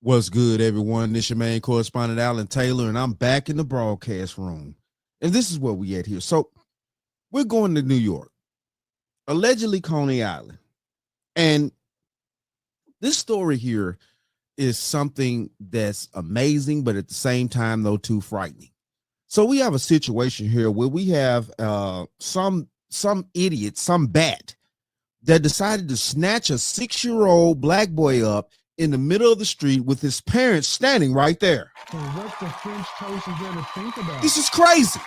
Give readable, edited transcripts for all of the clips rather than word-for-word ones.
What's good, everyone? This your main correspondent, Alan Taylor, and I'm back in the broadcast room. And this is where we at here. So we're going to New York, allegedly Coney Island. And this story here is something that's amazing, but at the same time, though, too frightening. So we have a situation here where we have some idiot, some bat that decided to snatch a 6-year-old black boy up in the middle of the street with his parents standing right there. So what the French toast is there to think about? This is crazy.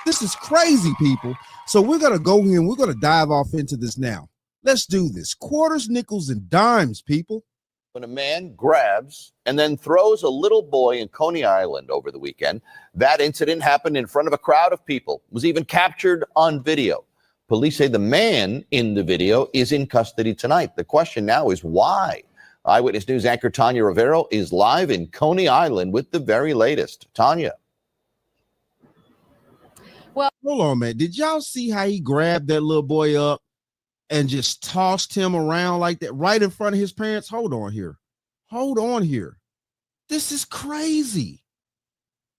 This is crazy, people. So we're going to go here and we're going to dive off into this now. Let's do this. Quarters, nickels, and dimes, people. When a man grabs and then throws a little boy in Coney Island over the weekend, that incident happened in front of a crowd of people, was even captured on video. Police say the man in the video is in custody tonight. The question now is why? Eyewitness News anchor Tanya Rivero is live in Coney Island with the very latest. Tanya. Well, hold on, man. Did y'all see how he grabbed that little boy up and just tossed him around like that right in front of his parents? Hold on here. Hold on here. This is crazy.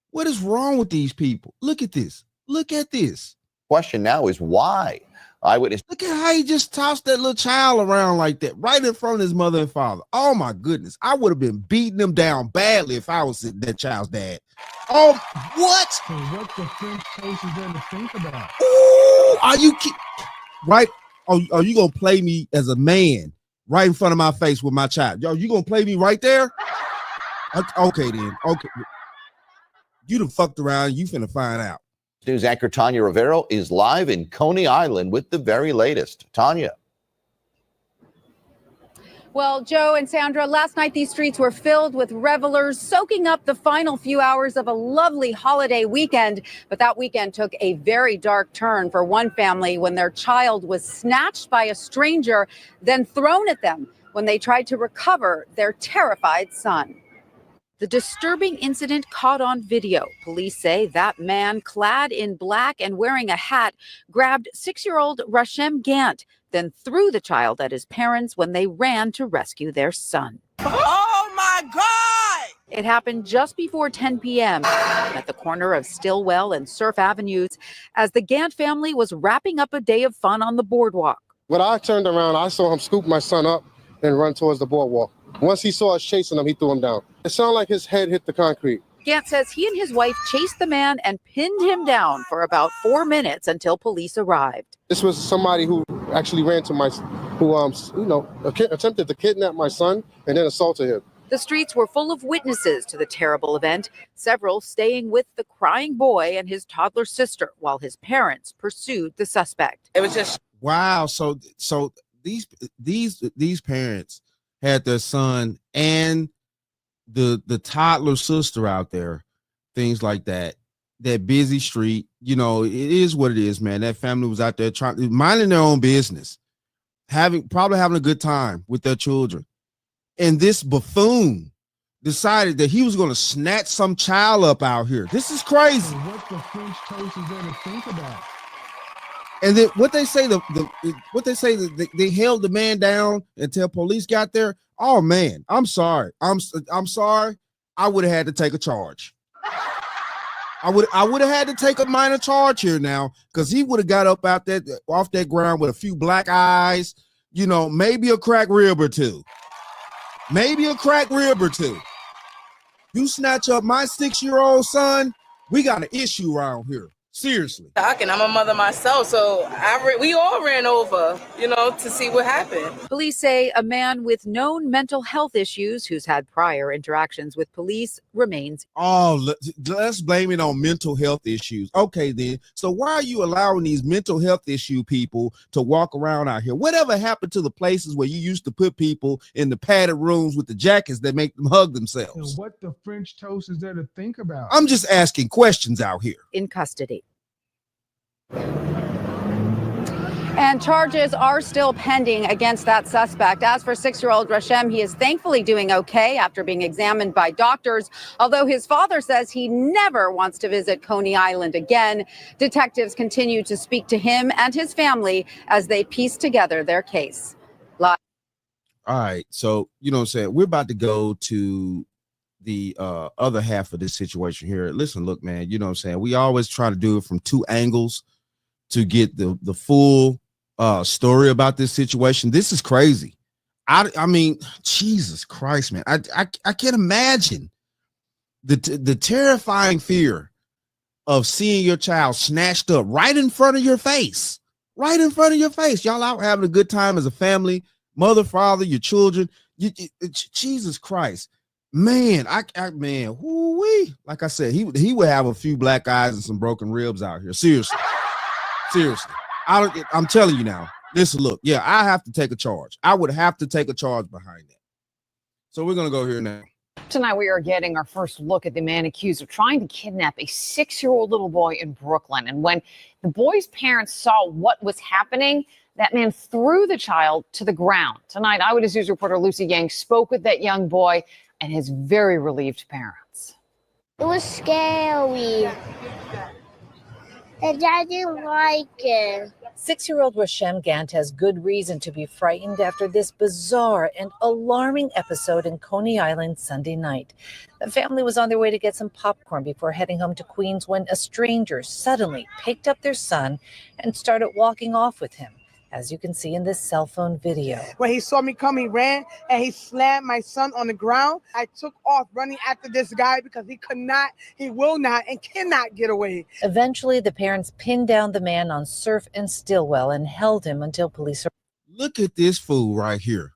What is wrong with these people? Look at this. Look at this. Question now is why? Eyewitness. Look at how he just tossed that little child around like that right in front of his mother and father. Oh my goodness. I would have been beating him down badly if I was that child's dad. Oh, what? So what the French toast is there to think about? Ooh, are you right? Are you gonna play me as a man right in front of my face with my child? Yo, you gonna play me right there? Okay then. Okay. You done fucked around. You finna find out. News anchor Tanya Rivero is live in Coney Island with the very latest. Tanya. Well, Joe and Sandra, last night these streets were filled with revelers soaking up the final few hours of a lovely holiday weekend. But that weekend took a very dark turn for one family when their child was snatched by a stranger, then thrown at them when they tried to recover their terrified son. The disturbing incident caught on video. Police say that man, clad in black and wearing a hat, grabbed 6-year-old Rashem Gant, then threw the child at his parents when they ran to rescue their son. Oh my God! It happened just before 10 p.m. at the corner of Stillwell and Surf Avenues as the Gant family was wrapping up a day of fun on the boardwalk. When I turned around, I saw him scoop my son up and run towards the boardwalk. Once he saw us chasing him, he threw him down. It sounded like his head hit the concrete. Gant says he and his wife chased the man and pinned him down for about 4 minutes until police arrived. This was somebody who actually ran to attempted to kidnap my son and then assaulted him. The streets were full of witnesses to the terrible event, several staying with the crying boy and his toddler sister while his parents pursued the suspect. It was just wow. So these parents had their son and the toddler sister out there, things like that. That busy street, it is what it is, man. That family was out there minding their own business, probably having a good time with their children. And this buffoon decided that he was going to snatch some child up out here. This is crazy. So what the French toast is there to think about? And then what they say, they held the man down until police got there. Oh man, I'm sorry. I'm sorry. I would have had to take a charge. I would have had to take a minor charge here now, because he would have got up off that ground with a few black eyes, maybe a cracked rib or two. You snatch up my 6-year-old son, we got an issue around here. Seriously. shocking. I'm a mother myself, so we all ran over, to see what happened. Police say a man with known mental health issues who's had prior interactions with police remains. Oh, let's blame it on mental health issues. Okay, then. So why are you allowing these mental health issue people to walk around out here? Whatever happened to the places where you used to put people in the padded rooms with the jackets that make them hug themselves? And what the French toast is there to think about? I'm just asking questions out here. In custody. And charges are still pending against that suspect. As for 6-year-old Rashem, he is thankfully doing okay after being examined by doctors, although his father says he never wants to visit Coney Island again. Detectives continue to speak to him and his family as they piece together their case. Live. All right. So, you know what I'm saying? We're about to go to the other half of this situation here. Listen, look, man, you know what I'm saying? We always try to do it from two angles to get the full story about this situation. This is crazy. I mean, Jesus Christ, man. I can't imagine the terrifying fear of seeing your child snatched up right in front of your face. Right in front of your face. Y'all out having a good time as a family, mother, father, your children. Jesus Christ. Man, man, whoo-wee. Like I said, he would have a few black eyes and some broken ribs out here. Seriously. Seriously. I'm telling you now. Listen, look, yeah, I have to take a charge. I would have to take a charge behind that. So we're gonna go here now. Tonight, we are getting our first look at the man accused of trying to kidnap a 6-year-old little boy in Brooklyn. And when the boy's parents saw what was happening, that man threw the child to the ground. Tonight, Eyewitness News reporter Lucy Yang spoke with that young boy and his very relieved parents. It was scary. And I didn't like it. 6-year-old Rashem Gant has good reason to be frightened after this bizarre and alarming episode in Coney Island Sunday night. The family was on their way to get some popcorn before heading home to Queens when a stranger suddenly picked up their son and started walking off with him, as you can see in this cell phone video. When he saw me come, he ran and he slammed my son on the ground. I took off running after this guy because he will not, and cannot get away. Eventually, the parents pinned down the man on Surf and Stillwell and held him until police. Look at this fool right here.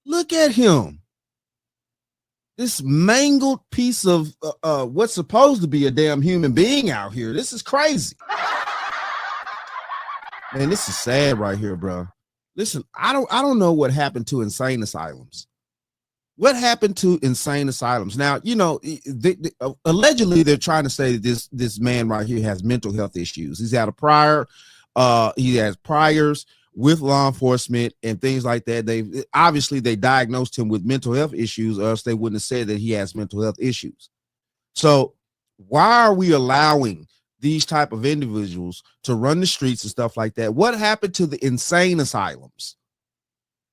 Look at him. This mangled piece of what's supposed to be a damn human being out here. This is crazy. Man, this is sad right here, bro. Listen, I don't know what happened to insane asylums. What happened to insane asylums? Now, you know, allegedly they're trying to say that this man right here has mental health issues. He's had a prior, he has priors with law enforcement and things like that. They diagnosed him with mental health issues, or else they wouldn't have said that he has mental health issues. So why are we allowing these type of individuals to run the streets and stuff like that? What happened to the insane asylums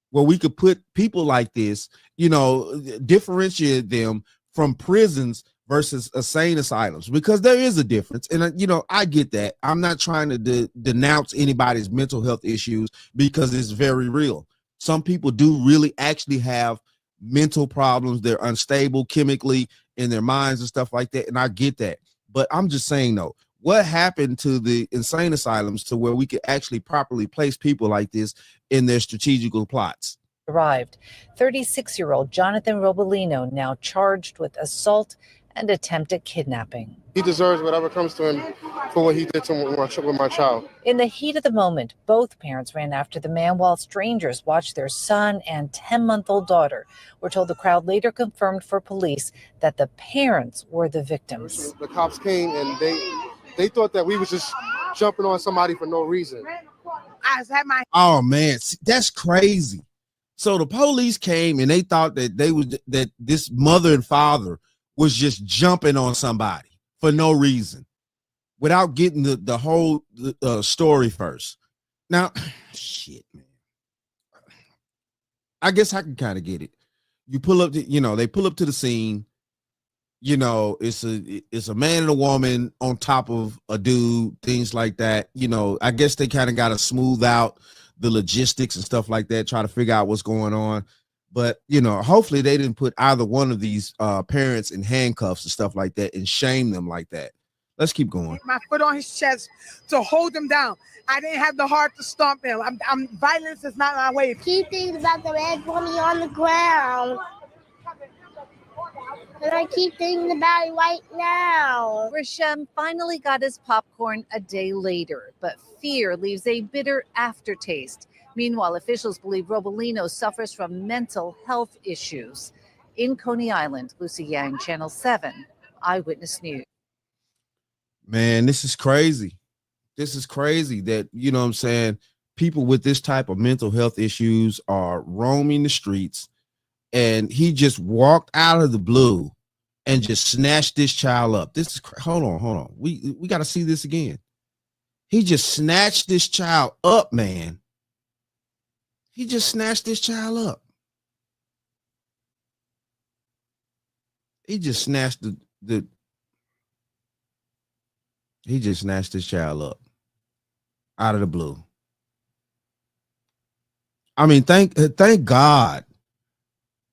where we could put people like this, you know, differentiate them from prisons versus insane asylums? Because there is a difference. And, you know, I get that. I'm not trying to denounce anybody's mental health issues because it's very real. Some people do really actually have mental problems. They're unstable chemically in their minds and stuff like that. And I get that. But I'm just saying, though, what happened to the insane asylums to where we could actually properly place people like this in their strategical plots? Arrived. 36-year-old Jonathan Robolino now charged with assault and attempted kidnapping. He deserves whatever comes to him for what he did to with my child. In the heat of the moment, both parents ran after the man while strangers watched their son and 10-month-old daughter. We're told the crowd later confirmed for police that the parents were the victims. The cops came and they thought that we was just jumping on somebody for no reason. Oh man, that's crazy. So the police came and they thought that that this mother and father was just jumping on somebody for no reason without getting the whole story first. Now, shit, man. I guess I can kind of get it. You pull up, they pull up to the scene. You know, it's a man and a woman on top of a dude, things like that. You know, I guess they kind of got to smooth out the logistics and stuff like that, try to figure out what's going on. But, you know, hopefully they didn't put either one of these parents in handcuffs and stuff like that and shame them like that. Let's keep going. My foot on his chest to hold him down. I didn't have the heart to stomp him. Violence is not my way. Keep thinking about the red bunny on the ground. And I keep thinking about it right now. Rashem finally got his popcorn a day later, but fear leaves a bitter aftertaste. Meanwhile, officials believe Robolino suffers from mental health issues. In Coney Island, Lucy Yang, Channel 7, Eyewitness News. Man, this is crazy. This is crazy that, you know what I'm saying, people with this type of mental health issues are roaming the streets, and he just walked out of the blue and just snatched this child up. This is hold on. We got to see this again. He just snatched this child up, man. He just snatched this child up. He just snatched he just snatched this child up out of the blue. I mean, thank God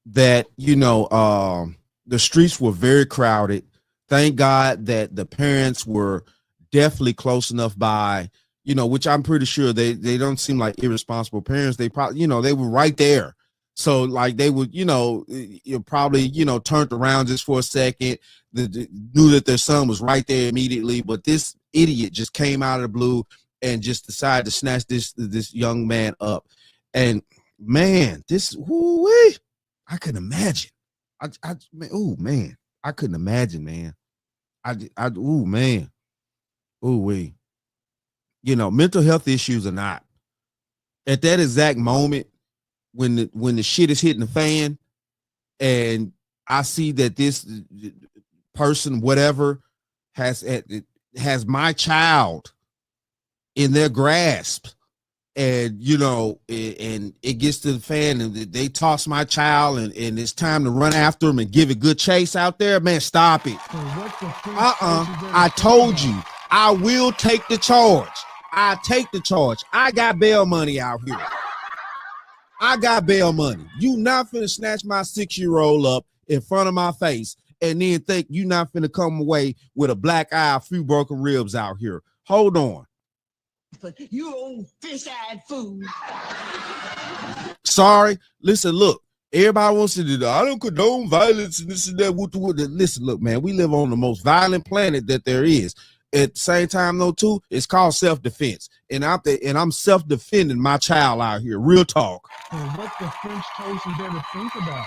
that, you know, the streets were very crowded. Thank God that the parents were definitely close enough by, you know, which I'm pretty sure they don't seem like irresponsible parents. They probably, you know, they were right there. So like they would, you know, probably, you know, turned around just for a second, knew that their son was right there immediately. But this idiot just came out of the blue and just decided to snatch this young man up. And man, this, whoo-wee, I couldn't imagine. Oh man, I couldn't imagine, man. Oh man, oh wee. You know, mental health issues or not, at that exact moment when the shit is hitting the fan, and I see that this person, whatever, has my child in their grasp, and you know, and it gets to the fan, and they toss my child, and it's time to run after him and give a good chase out there. Man, stop it. I told you, I will take the charge. I take the charge. I got bail money out here. I got bail money. You not finna snatch my 6-year-old up in front of my face and then think you not finna come away with a black eye, a few broken ribs out here. Hold on. You old fish-eyed fool. Sorry. Listen, look. Everybody wants to do that. I don't condone violence and this and that. Listen, look, man. We live on the most violent planet that there is. At the same time, though, too, it's called self-defense. And I'm self-defending my child out here. Real talk. What the French toast is there to think about?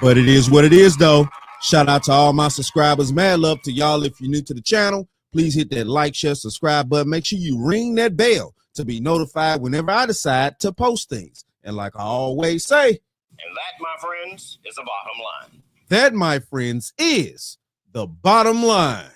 But it is what it is, though. Shout out to all my subscribers. Mad love to y'all. If you're new to the channel, please hit that like, share, subscribe button. Make sure you ring that bell to be notified whenever I decide to post things. And like I always say, and that, my friends, is the bottom line. That, my friends, is the bottom line.